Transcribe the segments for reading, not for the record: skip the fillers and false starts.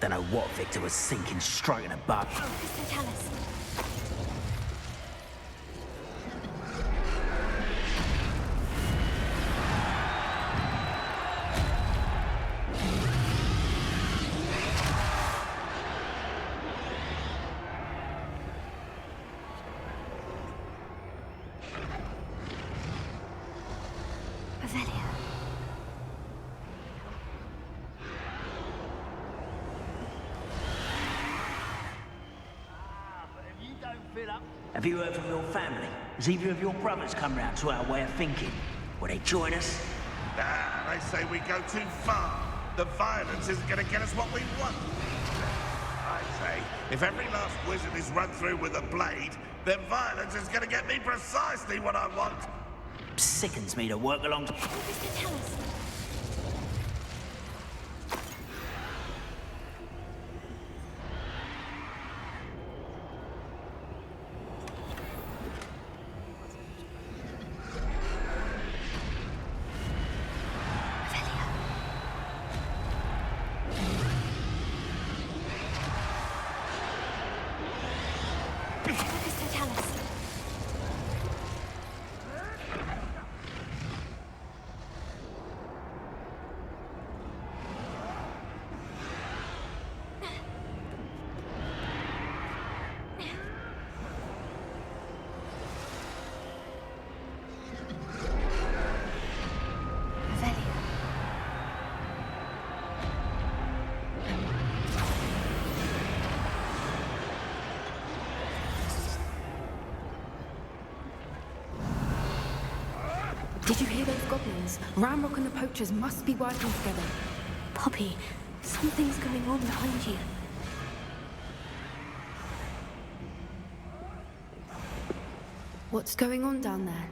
Don't know what Victor was sinking straight in a butt. Mr. Tallis. Have you heard from your family? Has either of your brothers come round to our way of thinking? Will they join us? Nah, they say we go too far. The violence isn't going to get us what we want. I say, if every last wizard is run through with a blade, then violence is going to get me precisely what I want. Sickens me to work along... Mr. Tallis. Did you hear those goblins? Ramrock and the poachers must be working together. Poppy, something's going on behind you. What's going on down there?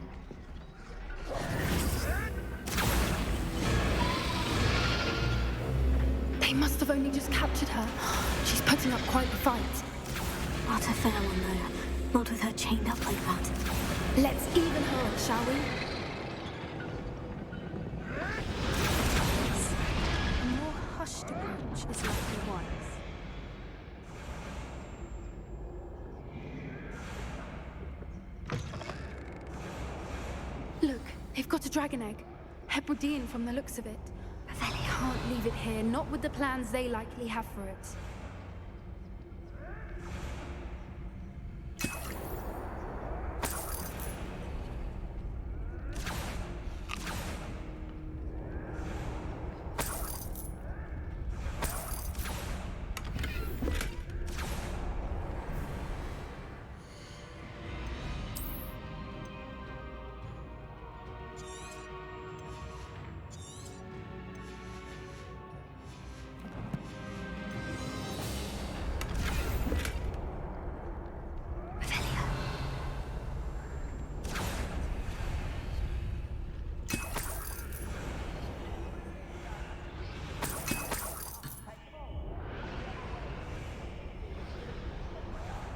They must have only just captured her. She's putting up quite the fight. Not a fair one, though. Not with her chained up like that. Let's even her up, shall we? A more hushed approach is likely wise. Look, they've got a dragon egg. Hebridean from the looks of it. Can't leave it here, not with the plans they likely have for it.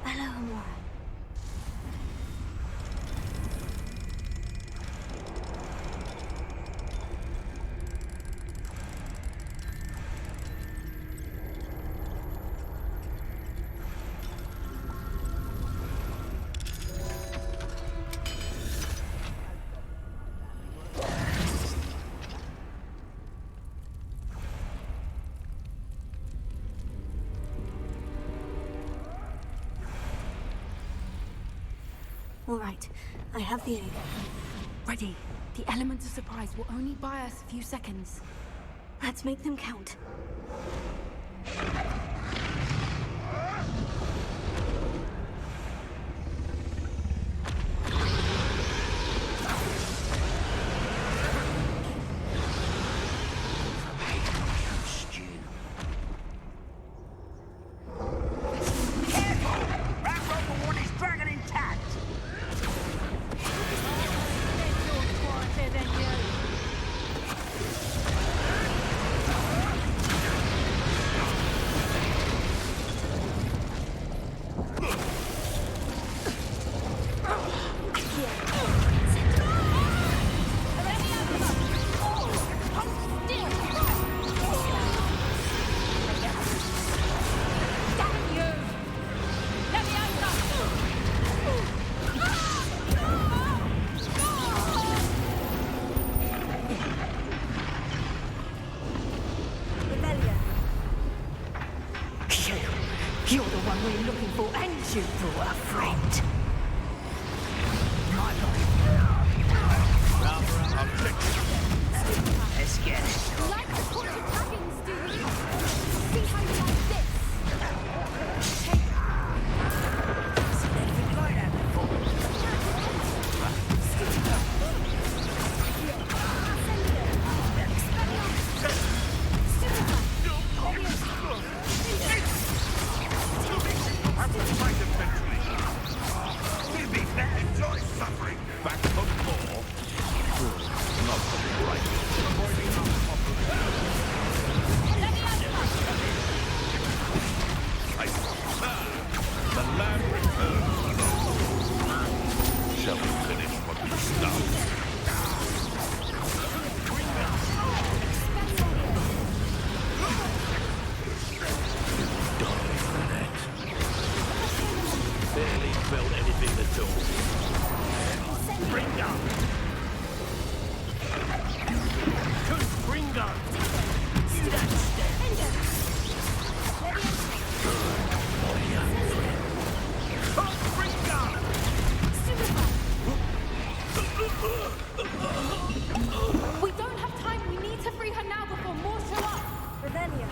Hello, Amora. All right, I have the egg. Ready. The element of surprise will only buy us a few seconds. Let's make them count. You're the one we're looking for, and you brought a friend. My life. I'll check it. Let's get it. You like the Court of Dragons, do you? See how you like this. Take Seen anything like that before? Have to fight eventually. We'll be better. Enjoy suffering. Back for more. Not for the right. Avoiding the land returns. Shall we finish what we started? Barely felt anything at all. Bring up! Bring up! You don't stand. Bring up! We don't have time. We need to free her now before more show up. Revelio.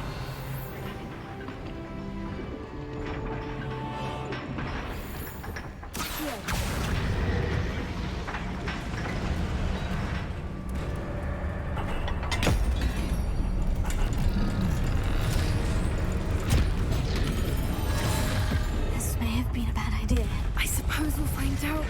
This may have been a bad idea. I suppose we'll find out.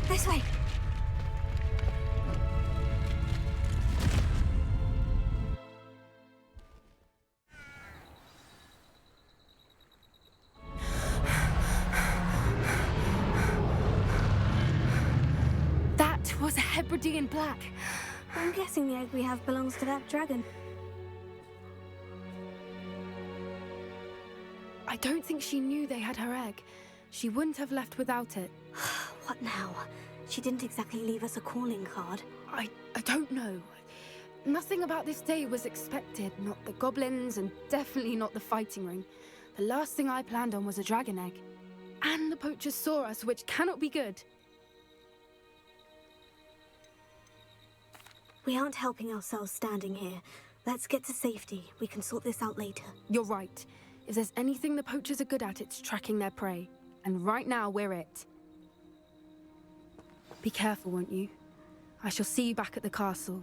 This way. That was a Hebridean black. I'm guessing the egg we have belongs to that dragon. I don't think she knew they had her egg. She wouldn't have left without it. What now? She didn't exactly leave us a calling card. I don't know. Nothing about this day was expected. Not the goblins, and definitely not the fighting ring. The last thing I planned on was a dragon egg. And the poachers saw us, which cannot be good. We aren't helping ourselves standing here. Let's get to safety. We can sort this out later. You're right. If there's anything the poachers are good at, it's tracking their prey. And right now, we're it. Be careful, won't you? I shall see you back at the castle.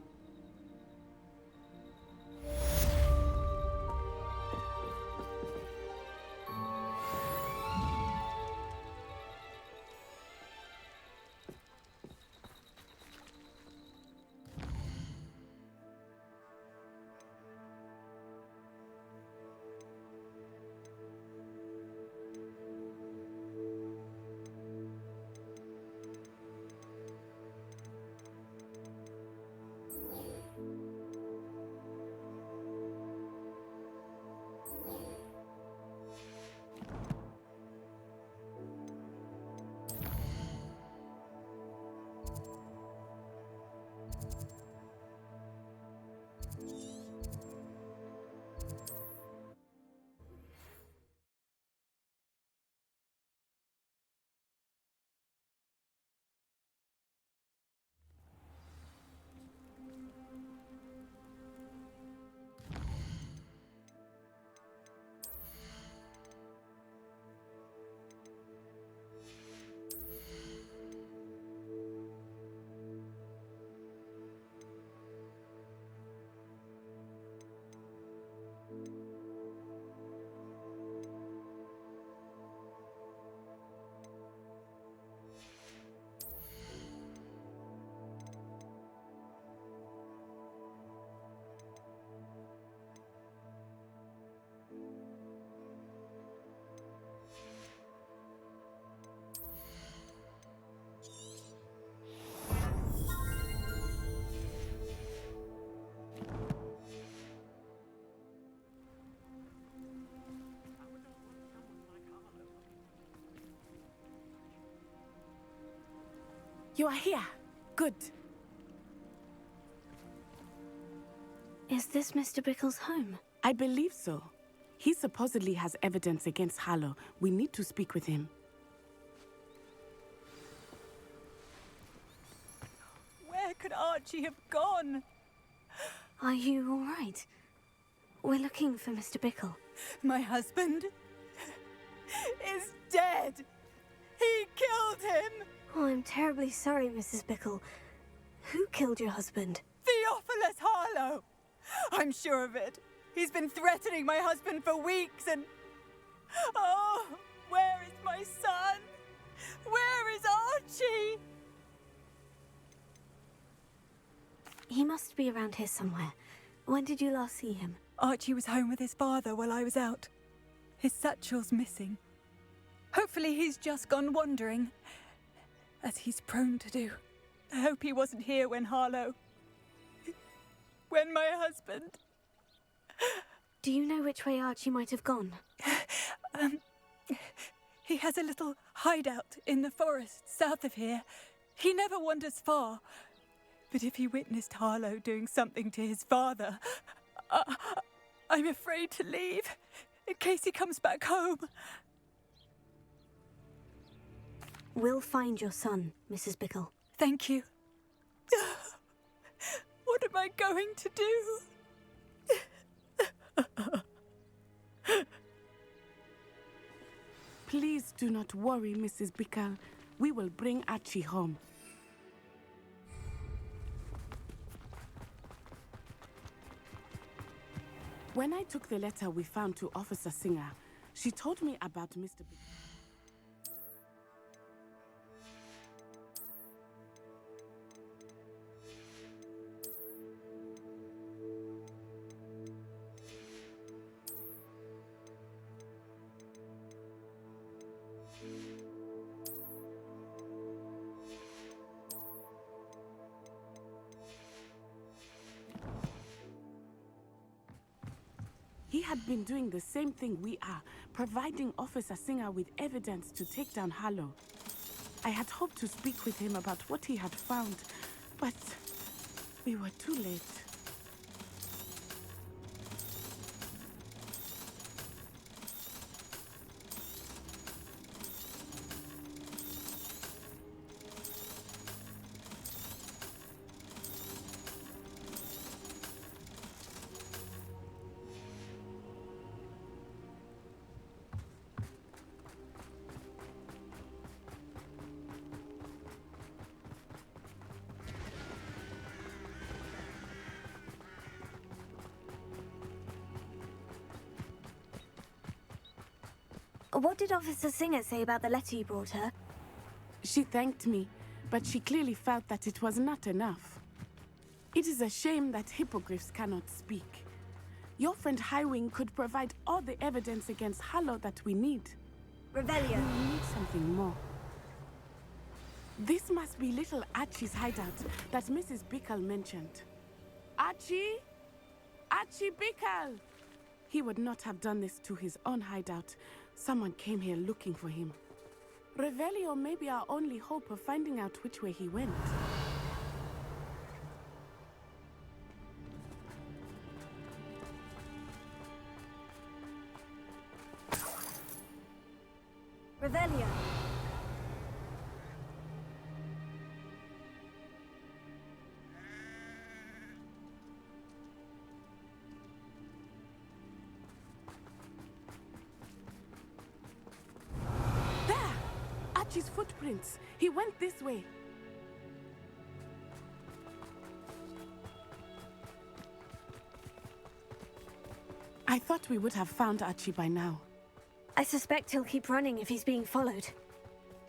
You are here. Good. Is this Mr. Bickle's home? I believe so. He supposedly has evidence against Harlow. We need to speak with him. Where could Archie have gone? Are you all right? We're looking for Mr. Bickle. My husband is dead. He killed him. Oh, I'm terribly sorry, Mrs. Bickle. Who killed your husband? Theophilus Harlow. I'm sure of it. He's been threatening my husband for weeks and... Oh, where is my son? Where is Archie? He must be around here somewhere. When did you last see him? Archie was home with his father while I was out. His satchel's missing. Hopefully he's just gone wandering, as he's prone to do. I hope he wasn't here when Harlow... when my husband... Do you know which way Archie might have gone? He has a little hideout in the forest south of here. He never wanders far. But if he witnessed Harlow doing something to his father, I'm afraid to leave, in case he comes back home. We'll find your son, Mrs. Bickle. Thank you. What am I going to do? Please do not worry, Mrs. Bickle. We will bring Archie home. When I took the letter we found to Officer Singer, she told me about Mr. Bickle. He had been doing the same thing we are, providing Officer Singer with evidence to take down Harlow. I had hoped to speak with him about what he had found, but we were too late. What did Officer Singer say about the letter you brought her? She thanked me, but she clearly felt that it was not enough. It is a shame that hippogriffs cannot speak. Your friend Highwing could provide all the evidence against Harlow that we need. Revelio. We need something more. This must be little Archie's hideout that Mrs. Bickle mentioned. Archie? Archie Bickle! He would not have done this to his own hideout. Someone came here looking for him. Revelio may be our only hope of finding out which way he went. Revelio. Archie's footprints. He went this way. I thought we would have found Archie by now. I suspect he'll keep running if he's being followed.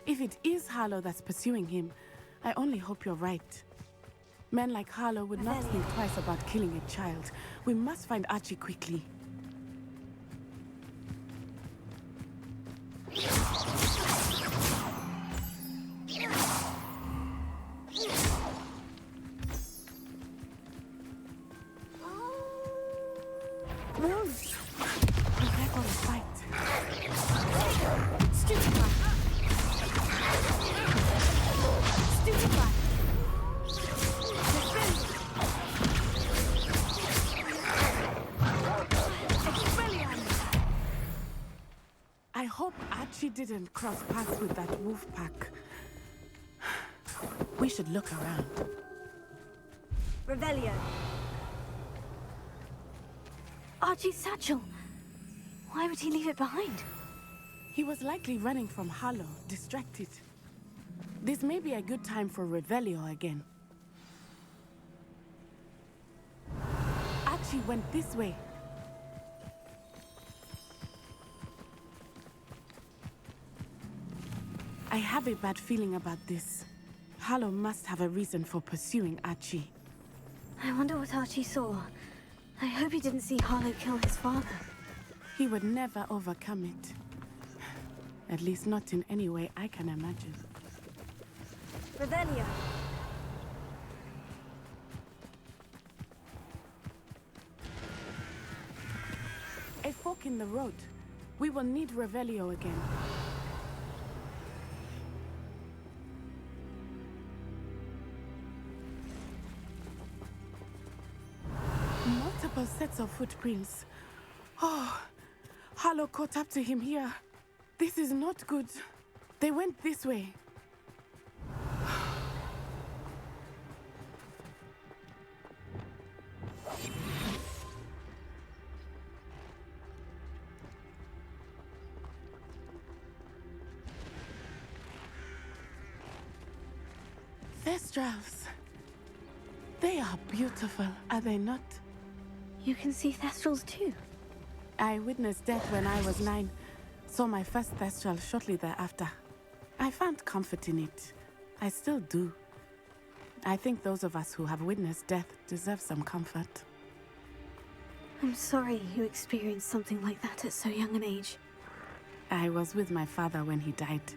If it is Harlow that's pursuing him, I only hope you're right. Men like Harlow would not think twice about killing a child. We must find Archie quickly. Wolves! Prepare for the fight. Stupefy! Stupefy! hope Archie didn't cross paths with that wolf pack. We should look around. Revelio. Archie's satchel. Why would he leave it behind? He was likely running from Harlow, distracted. This may be a good time for Revelio again. Archie went this way. I have a bad feeling about this. Harlow must have a reason for pursuing Archie. I wonder what Archie saw. I hope he didn't see Harlow kill his father. He would never overcome it. At least not in any way I can imagine. Revelio. A fork in the road. We will need Revelio again. Multiple sets of footprints. Oh, Harlow caught up to him here. This is not good. They went this way. Thestrals. They are beautiful, are they not? You can see Thestrals too. I witnessed death when I was 9. Saw my first Thestral shortly thereafter. I found comfort in it. I still do. I think those of us who have witnessed death deserve some comfort. I'm sorry you experienced something like that at so young an age. I was with my father when he died.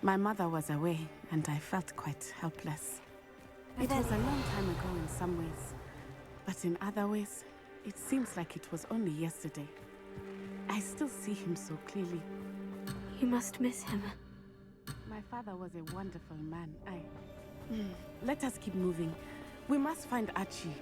My mother was away, and I felt quite helpless. It was a long time ago in some ways, but in other ways, it seems like it was only yesterday. I still see him so clearly. You must miss him. My father was a wonderful man. Let us keep moving. We must find Archie.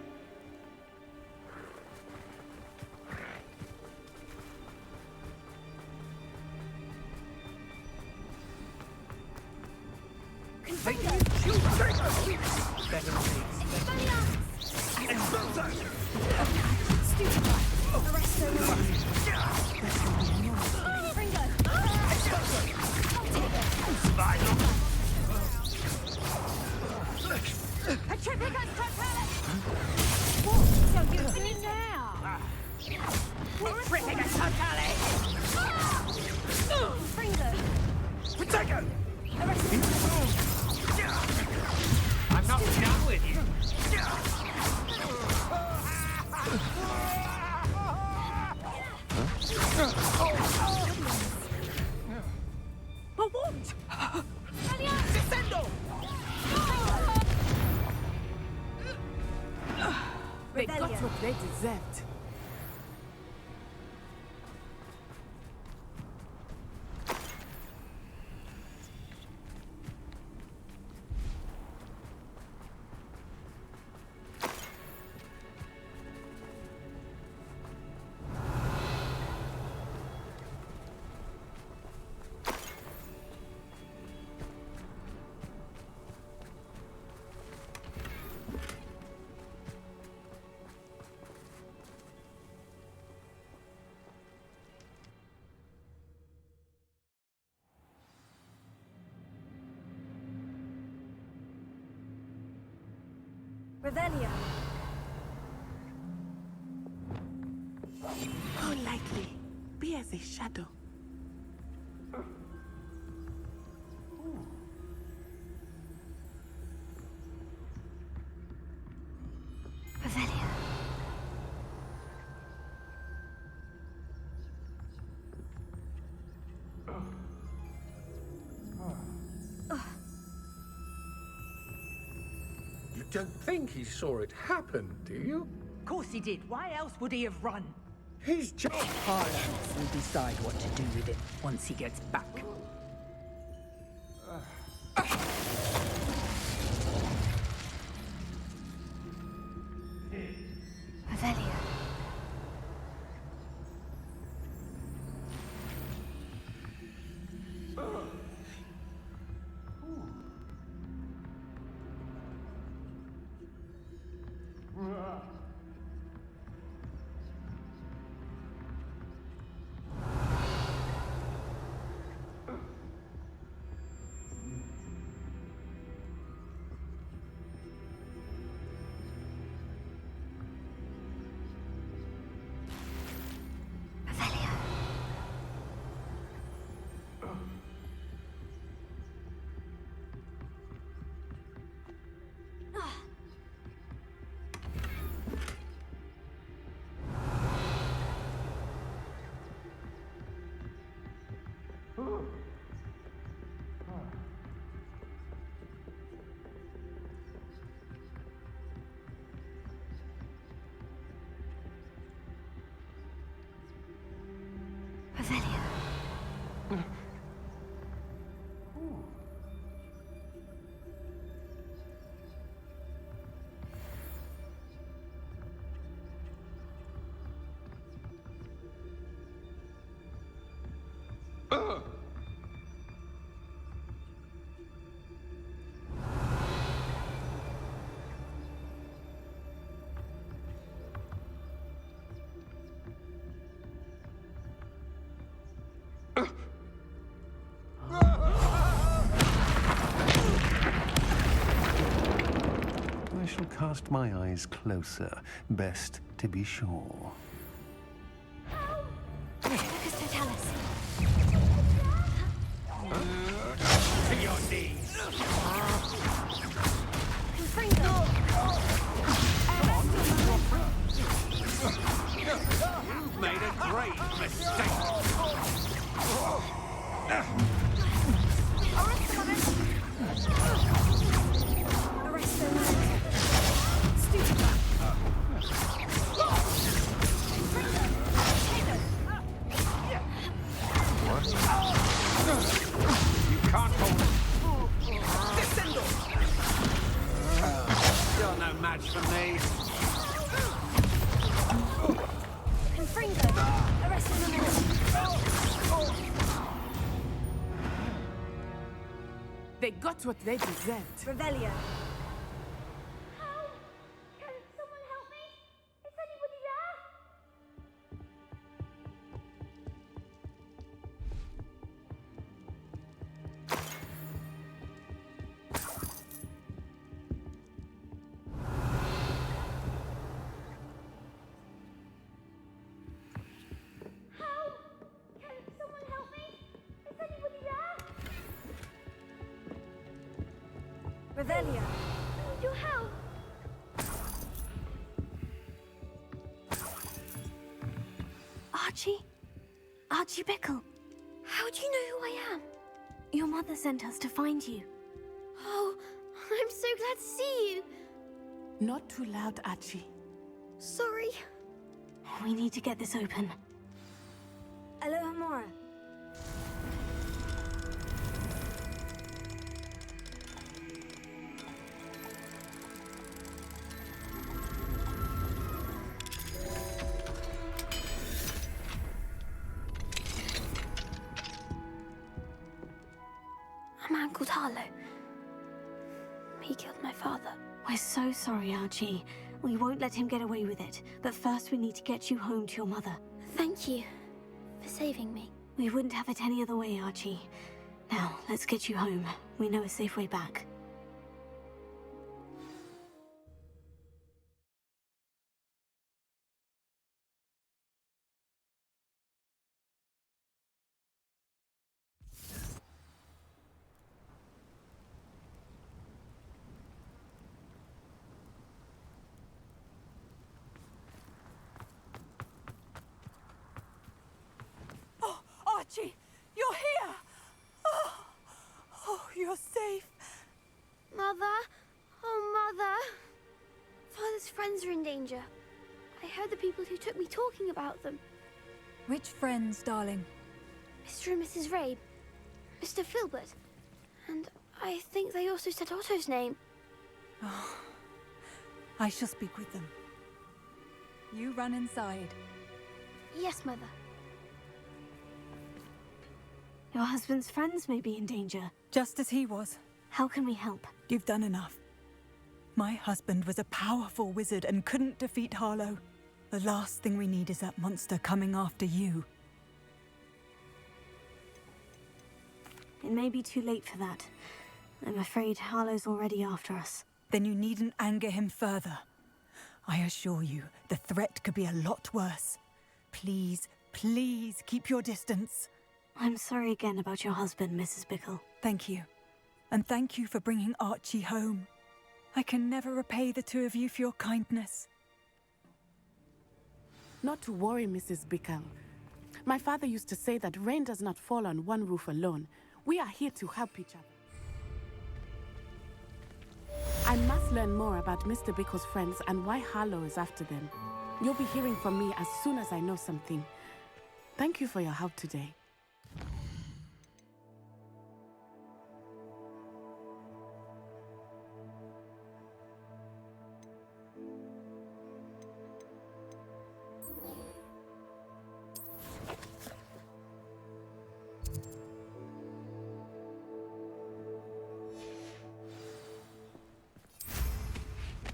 I'm not done with you. But what? They got what they deserved. Revelio. How likely? Be as a shadow. Revelio. You don't think he saw it happen, do you? Of course he did. Why else would he have run? He's just... High Elves will decide what to do with it once he gets back. Revelio. cast my eyes closer. Best to be sure. Lucas Totalis. To your knees! Confringo. You've made a great mistake! Arrest them. Stupid. You can't hold it! You're no match for me! Confringo. Arrest them. They got what they deserved. Revelio. Can someone help me? Is anybody there? Help! Can someone help me? Is anybody there? Revelio. I need your help. Archie? Archie Bickle. How do you know who I am? Your mother sent us to find you. Oh, I'm so glad to see you. Not too loud, Archie. Sorry. We need to get this open. Aloha Mora. A man called Harlow. He killed my father. We're so sorry, Archie. We won't let him get away with it. But first we need to get you home to your mother. Thank you for saving me. We wouldn't have it any other way, Archie. Now, let's get you home. We know a safe way back. Archie, you're here! Oh, you're safe. Mother? Oh, Mother. Father's friends are in danger. I heard the people who took me talking about them. Which friends, darling? Mr. and Mrs. Rabe. Mr. Filbert. And I think they also said Otto's name. Oh, I shall speak with them. You run inside. Yes, Mother. Your husband's friends may be in danger. Just as he was. How can we help? You've done enough. My husband was a powerful wizard and couldn't defeat Harlow. The last thing we need is that monster coming after you. It may be too late for that. I'm afraid Harlow's already after us. Then you needn't anger him further. I assure you, the threat could be a lot worse. Please, please keep your distance. I'm sorry again about your husband, Mrs. Bickle. Thank you. And thank you for bringing Archie home. I can never repay the two of you for your kindness. Not to worry, Mrs. Bickle. My father used to say that rain does not fall on one roof alone. We are here to help each other. I must learn more about Mr. Bickle's friends and why Harlow is after them. You'll be hearing from me as soon as I know something. Thank you for your help today.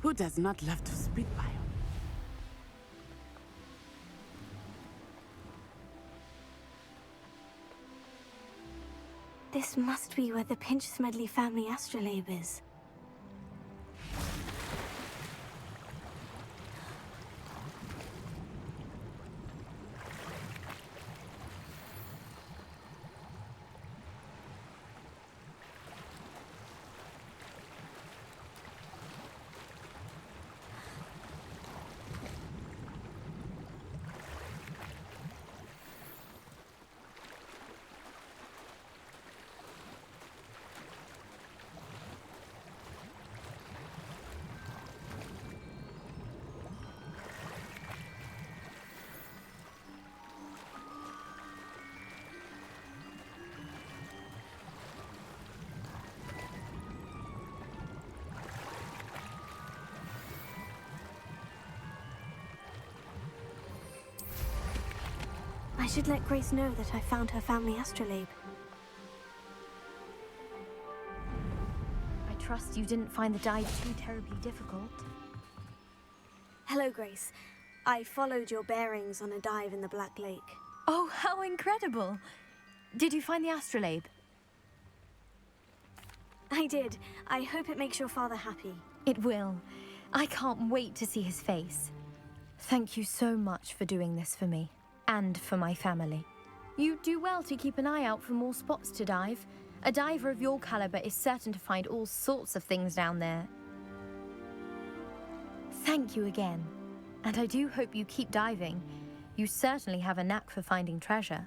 Who does not love to spit bio? This must be where the Pinch Smedley family astrolabe is. should let Grace know that I found her family astrolabe. I trust you didn't find the dive too terribly difficult. Hello, Grace. I followed your bearings on a dive in the Black Lake. Oh, how incredible! Did you find the astrolabe? I did. I hope it makes your father happy. It will. I can't wait to see his face. Thank you so much for doing this for me, and for my family. You do well to keep an eye out for more spots to dive. A diver of your caliber is certain to find all sorts of things down there. Thank you again, and I do hope you keep diving. You certainly have a knack for finding treasure.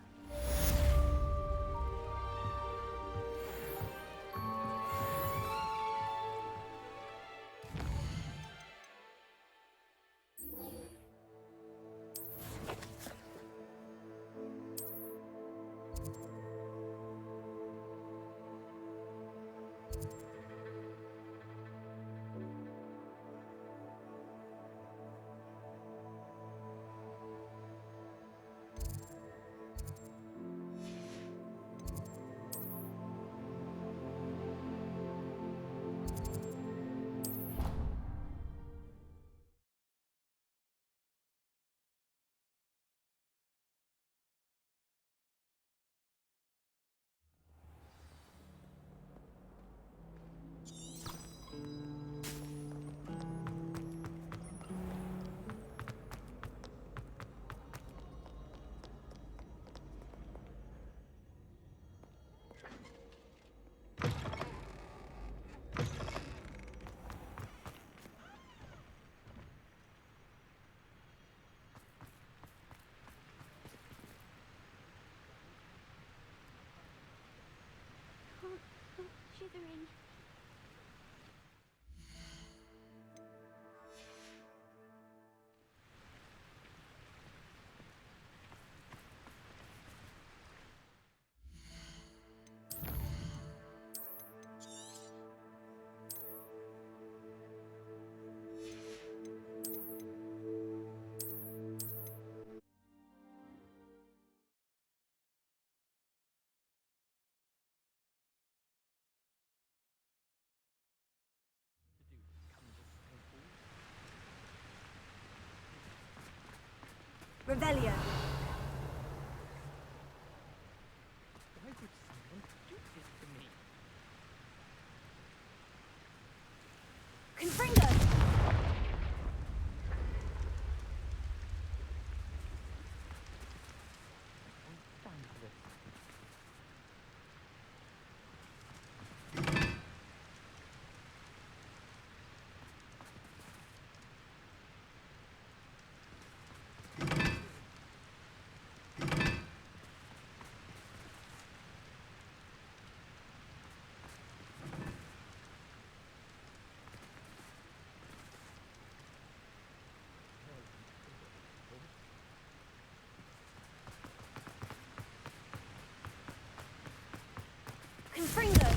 Shivering. Revelio. Why would someone do this to me? Confringo! Stand for this. Confringo!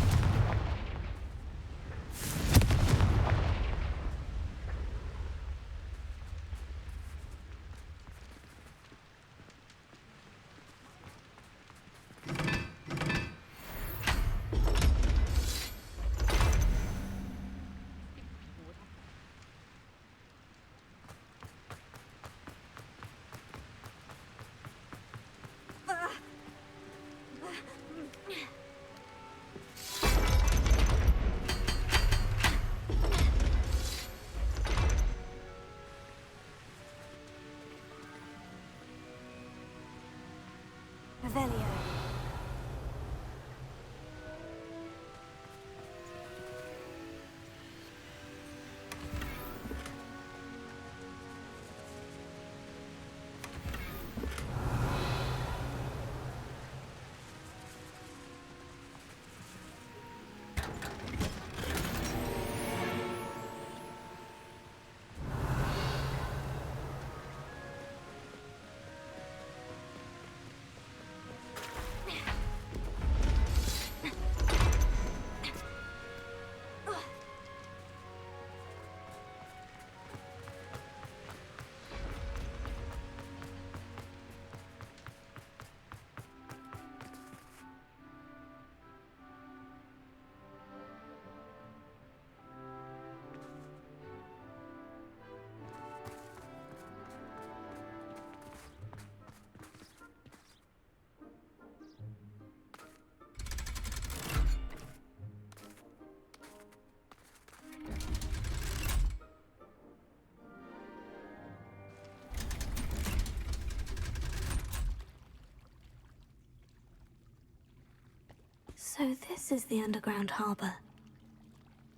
So this is the underground harbor.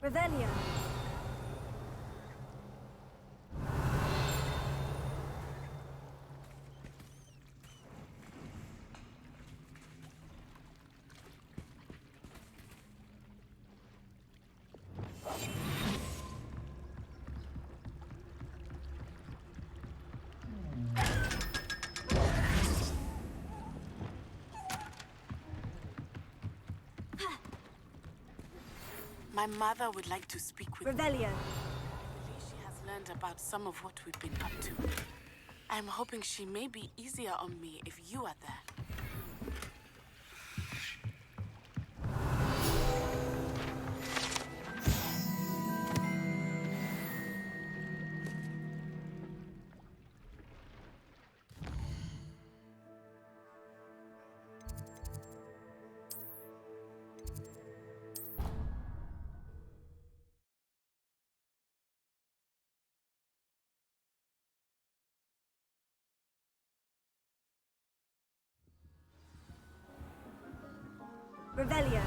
Revelio. My mother would like to speak with Revelio. you. I believe she has learned about some of what we've been up to. I'm hoping she may be easier on me if you are there. Revelio.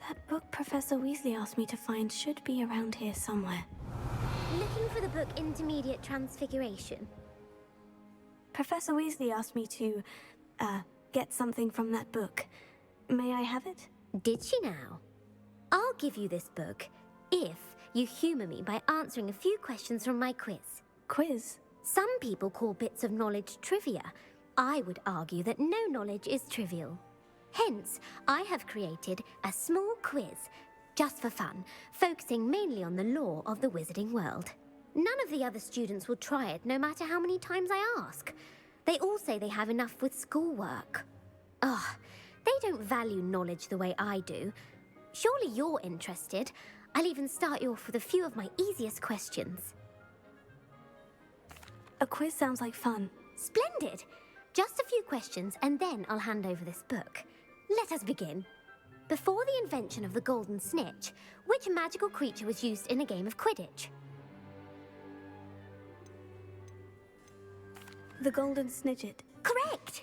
That book Professor Weasley asked me to find should be around here somewhere. Looking for the book Intermediate Transfiguration. Professor Weasley asked me to, get something from that book. May I have it? Did she now? I'll give you this book if you humour me by answering a few questions from my quiz. Quiz? Some people call bits of knowledge trivia. I would argue that no knowledge is trivial. Hence, I have created a small quiz, just for fun, focusing mainly on the lore of the wizarding world. None of the other students will try it, no matter how many times I ask. They all say they have enough with schoolwork. Ugh, they don't value knowledge the way I do. Surely you're interested. I'll even start you off with a few of my easiest questions. A quiz sounds like fun. Splendid! Just a few questions, and then I'll hand over this book. Let us begin. Before the invention of the golden snitch, which magical creature was used in a game of Quidditch? The golden snidget. Correct!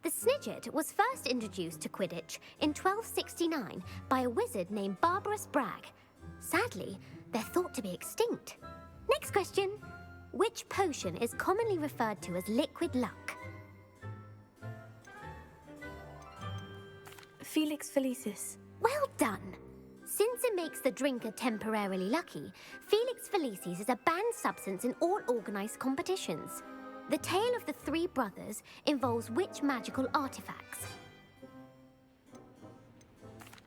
The snidget was first introduced to Quidditch in 1269 by a wizard named Barbarous Bragg. Sadly, they're thought to be extinct. Next question. Which potion is commonly referred to as liquid luck? Felix Felicis. Well done! Since it makes the drinker temporarily lucky, Felix Felicis is a banned substance in all organised competitions. The tale of the three brothers involves which magical artifacts?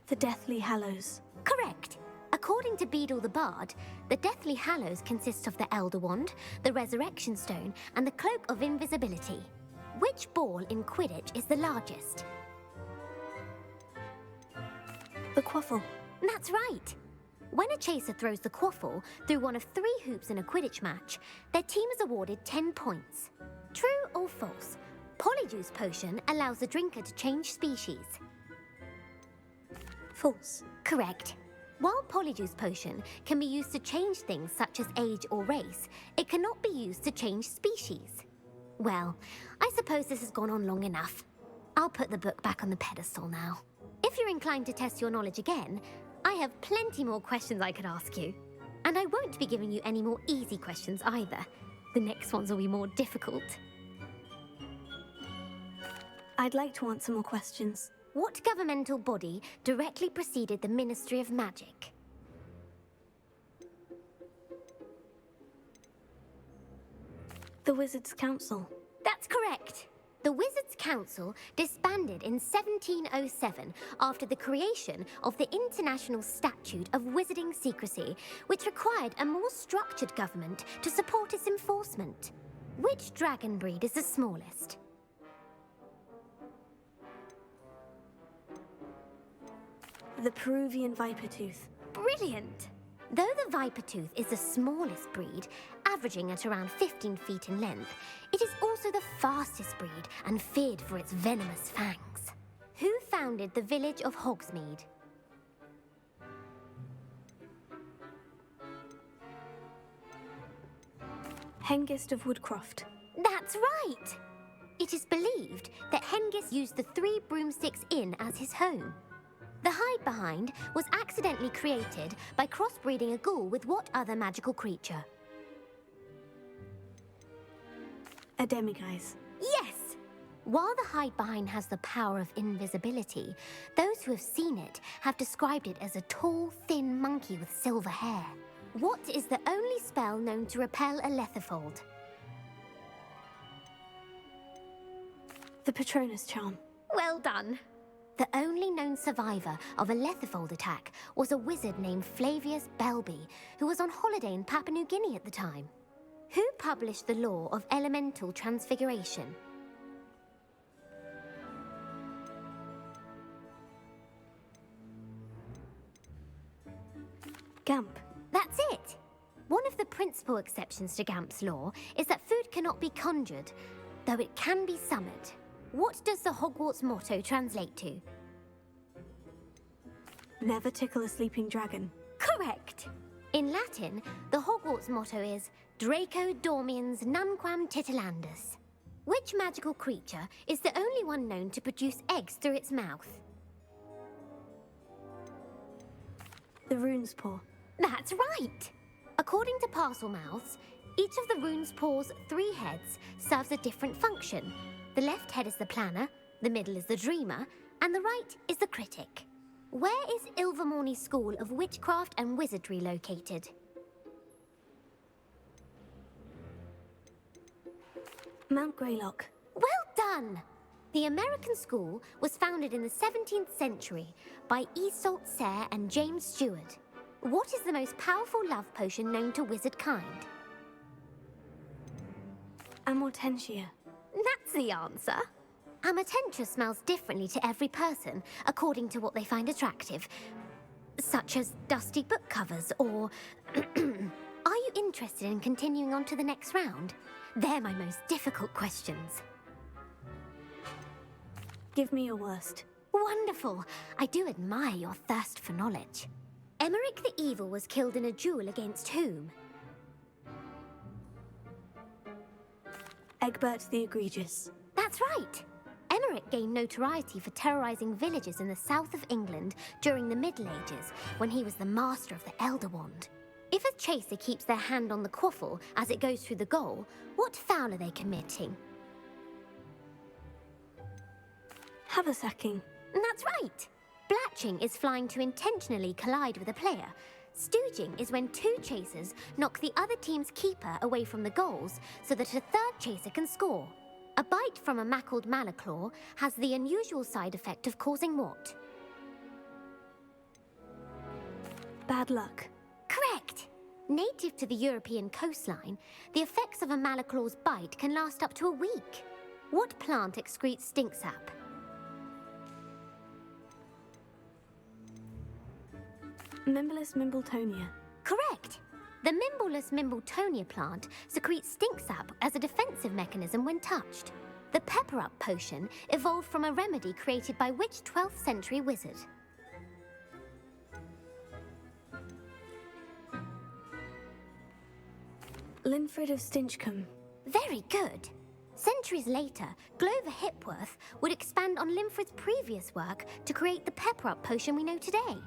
The Deathly Hallows. Correct. According to Beedle the Bard, the Deathly Hallows consists of the Elder Wand, the Resurrection Stone, and the Cloak of Invisibility. Which ball in Quidditch is the largest? The Quaffle. That's right. When a chaser throws the quaffle through one of 3 hoops in a Quidditch match, their team is awarded 10 points. True or false? Polyjuice Potion allows the drinker to change species. False. Correct. While Polyjuice Potion can be used to change things such as age or race, it cannot be used to change species. Well, I suppose this has gone on long enough. I'll put the book back on the pedestal now. If you're inclined to test your knowledge again, I have plenty more questions I could ask you. And I won't be giving you any more easy questions either. The next ones will be more difficult. I'd like to answer more questions. What governmental body directly preceded the Ministry of Magic? The Wizards' Council. That's correct. The Wizards' Council disbanded in 1707 after the creation of the International Statute of Wizarding Secrecy, which required a more structured government to support its enforcement. Which dragon breed is the smallest? The Peruvian Vipertooth. Brilliant! Though the Vipertooth is the smallest breed, averaging at around 15 feet in length, it is also the fastest breed and feared for its venomous fangs. Who founded the village of Hogsmeade? Hengist of Woodcroft. That's right! It is believed that Hengist used the Three Broomsticks Inn as his home. The hide-behind was accidentally created by crossbreeding a ghoul with what other magical creature? A demiguise. Yes! While the hide-behind has the power of invisibility, those who have seen it have described it as a tall, thin monkey with silver hair. What is the only spell known to repel a lethifold? The Patronus charm. Well done. The only known survivor of a lethifold attack was a wizard named Flavius Belby, who was on holiday in Papua New Guinea at the time. Who published the law of elemental transfiguration? Gamp. That's it! One of the principal exceptions to Gamp's law is that food cannot be conjured, though it can be summoned. What does the Hogwarts motto translate to? Never tickle a sleeping dragon. Correct! In Latin, the Hogwarts motto is Draco Dormiens Nunquam Titilandus. Which magical creature is the only one known to produce eggs through its mouth? The rune's paw. That's right! According to Parselmouths, each of the rune's paw's 3 heads serves a different function. The left head is the planner, the middle is the dreamer, and the right is the critic. Where is Ilvermorny School of Witchcraft and Wizardry located? Mount Greylock. Well done! The American school was founded in the 17th century by Iseult Sayre and James Stewart. What is the most powerful love potion known to wizard kind? Amortentia. That's the answer. Amortentia smells differently to every person, according to what they find attractive, such as dusty book covers or... Are you interested in continuing on to the next round? They're my most difficult questions. Give me your worst. Wonderful. I do admire your thirst for knowledge. Emeric the Evil was killed in a duel against whom? Egbert the Egregious. That's right. Emeric gained notoriety for terrorizing villages in the south of England during the Middle Ages, when he was the master of the Elder Wand. If a chaser keeps their hand on the quaffle as it goes through the goal, what foul are they committing? Haversacking. That's right. Blatching is flying to intentionally collide with a player. Stooging is when 2 chasers knock the other team's keeper away from the goals so that a third chaser can score. A bite from a mackled malaclaw has the unusual side effect of causing what? Bad luck. Correct! Native to the European coastline, the effects of a malaclaw's bite can last up to a week. What plant excretes stink sap? Mimblus Mimbletonia. Correct! The Mimblus Mimbletonia plant secretes stink sap as a defensive mechanism when touched. The pepper-up potion evolved from a remedy created by which 12th century wizard? Linfred of Stinchcombe. Very good. Centuries later, Glover Hipworth would expand on Linfred's previous work to create the pepper-up potion we know today.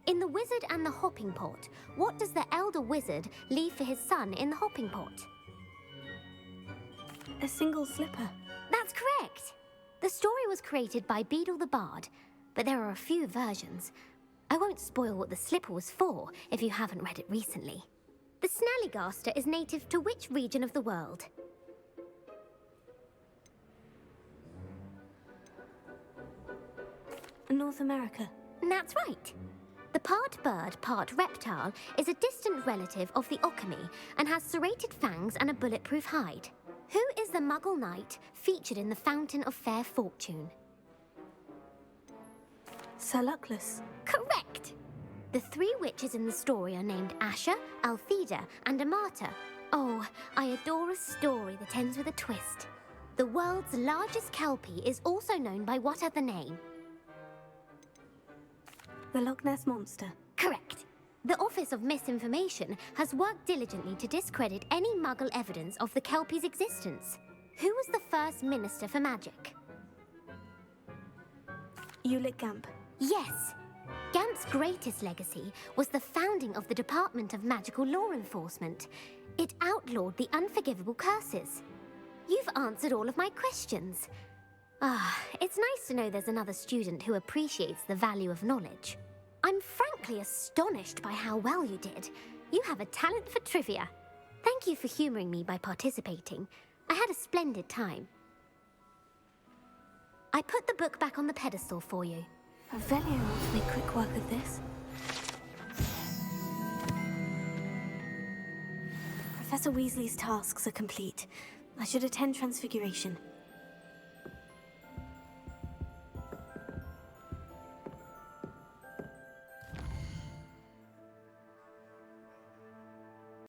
In The Wizard and the Hopping Pot, what does the elder wizard leave for his son in the hopping pot? A single slipper. That's correct. The story was created by Beadle the Bard, but there are a few versions. I won't spoil what the slipper was for if you haven't read it recently. The Snallygaster is native to which region of the world? North America. That's right. The part bird, part reptile is a distant relative of the Occamy and has serrated fangs and a bulletproof hide. Who is the Muggle knight featured in the Fountain of Fair Fortune? Sir Luckless. Correct! The 3 witches in the story are named Asher, Altheda, and Amata. Oh, I adore a story that ends with a twist. The world's largest kelpie is also known by what other name? The Loch Ness Monster. Correct. The Office of Misinformation has worked diligently to discredit any Muggle evidence of the Kelpie's existence. Who was the first Minister for Magic? Ulick Gamp. Yes. Gamp's greatest legacy was the founding of the Department of Magical Law Enforcement. It outlawed the unforgivable curses. You've answered all of my questions. It's nice to know there's another student who appreciates the value of knowledge. I'm frankly astonished by how well you did. You have a talent for trivia. Thank you for humoring me by participating. I had a splendid time. I put the book back on the pedestal for you. Revelio wants to make quick work of this. Professor Weasley's tasks are complete. I should attend Transfiguration.